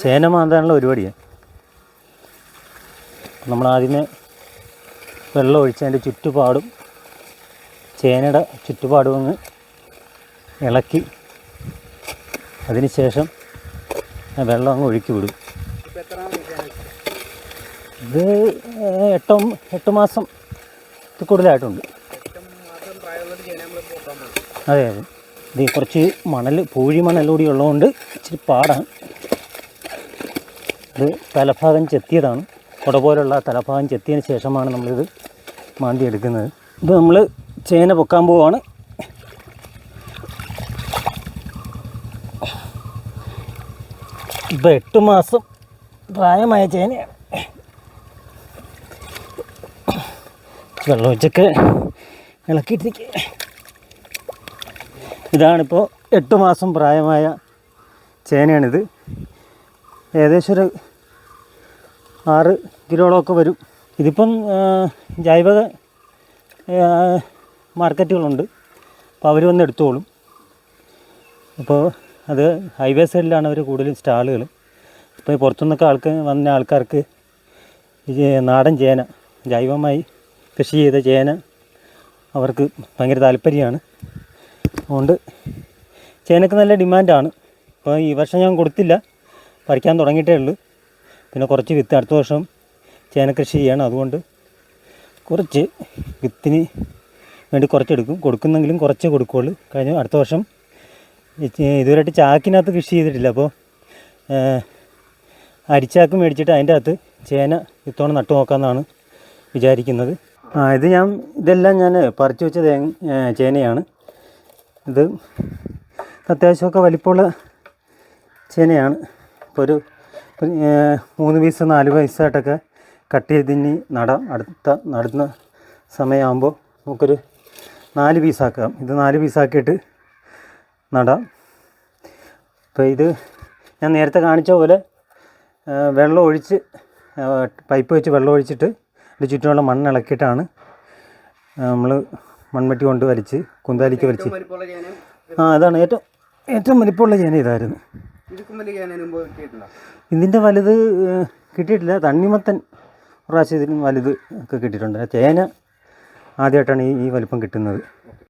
ചേന മാന്താനുള്ള പരിപാടിയാണ്. നമ്മളാദ്യമേ വെള്ളം ഒഴിച്ച് അതിൻ്റെ ചുറ്റുപാടും ചേനയുടെ ചുറ്റുപാടും അങ്ങ് ഇളക്കി അതിന് ശേഷം വെള്ളം അങ്ങ് ഒഴുക്കി വിടും. ഇത് 8 മാസം കൂടുതലായിട്ടുണ്ട്. അതെ അതെ. ഇത് കുറച്ച് മണൽ പൂഴി മണലൂടി ഉള്ളതുകൊണ്ട് ഇച്ചിരി പാടാണ്. ഇത് തലഭാഗം ചെത്തിയതാണ്. കുട പോലുള്ള തലഭാഗം ചെത്തിയതിന് ശേഷമാണ് നമ്മളിത് മാന്തി എടുക്കുന്നത്. ഇത് നമ്മൾ ചേന പൊക്കാൻ പോവുകയാണ്. ഇപ്പോൾ 8 മാസം പ്രായമായ ചേനയാണ്. വെള്ളം വെച്ചൊക്കെ ഇളക്കിയിട്ടിരിക്കുക. ഇതാണിപ്പോൾ 8 മാസം പ്രായമായ ചേനയാണിത്. ഏകദേശം ഒരു 6 കിലോളൊക്കെ വരും. ഇതിപ്പം ജൈവ മാർക്കറ്റുകളുണ്ട്, അപ്പോൾ അവർ വന്ന് എടുത്തോളും. അപ്പോൾ അത് ഹൈവേ സൈഡിലാണ് അവർ കൂടുതലും സ്റ്റാളുകൾ. ഇപ്പോൾ പുറത്തുനിന്നൊക്കെ വന്ന ആൾക്കാർക്ക് ഈ നാടൻ ചേന, ജൈവമായി കൃഷി ചെയ്ത ചേന അവർക്ക് ഭയങ്കര താല്പര്യമാണ്. അതുകൊണ്ട് ചേനക്ക് നല്ല ഡിമാൻഡാണ്. ഇപ്പോൾ ഈ വർഷം ഞാൻ കൊടുത്തില്ല, പറിക്കാൻ തുടങ്ങിയിട്ടേ ഉള്ളൂ. പിന്നെ കുറച്ച് വിത്ത് അടുത്ത വർഷം ചേന കൃഷി ചെയ്യണം. അതുകൊണ്ട് കുറച്ച് വിത്തിന് വേണ്ടി കുറച്ചെടുക്കും. കൊടുക്കുന്നെങ്കിലും കുറച്ചേ കൊടുക്കുകയുള്ളൂ. കഴിഞ്ഞ അടുത്ത വർഷം ഇതുവരെയായിട്ട് ചാക്കിനകത്ത് കൃഷി ചെയ്തിട്ടില്ല. അപ്പോൾ അരിച്ചാക്ക് മേടിച്ചിട്ട് അതിൻ്റെ അകത്ത് ചേന ഇത്തവണ നട്ടു നോക്കാമെന്നാണ് വിചാരിക്കുന്നത്. ഇതെല്ലാം ഞാൻ പറിച്ചു വെച്ച ചേനയാണ്. ഇത് അത്യാവശ്യമൊക്കെ വലിപ്പമുള്ള ചേനയാണ്. ഇപ്പോൾ ഒരു 3 പീസ് 4 പീസായിട്ടൊക്കെ കട്ട് ചെയ്തിനി നടാം. നടുന്ന സമയമാകുമ്പോൾ നമുക്കൊരു 4 പീസാക്കാം. ഇത് 4 പീസാക്കിയിട്ട് നടാം. ഇപ്പോൾ ഇത് ഞാൻ നേരത്തെ കാണിച്ച പോലെ വെള്ളം ഒഴിച്ച് പൈപ്പ് വെച്ച് വെള്ളം ഒഴിച്ചിട്ട് അതിൻ്റെ ചുറ്റുമുള്ള മണ്ണ് ഇളക്കിയിട്ടാണ് നമ്മൾ മൺവെട്ടി കൊണ്ട് വലിച്ച് കുന്താലിക്ക് വലിച്ച്. അതാണ് ഏറ്റവും വലിപ്പമുള്ള ചേന ഇതായിരുന്നു. ഇതിൻ്റെ വലുത് കിട്ടിയിട്ടില്ല. തണ്ണിമത്തൻ പ്രാവശ്യം ഇതിനും വലുത് ഒക്കെ കിട്ടിയിട്ടുണ്ട്. ചേന ആദ്യമായിട്ടാണ് ഈ വലിപ്പം കിട്ടുന്നത്.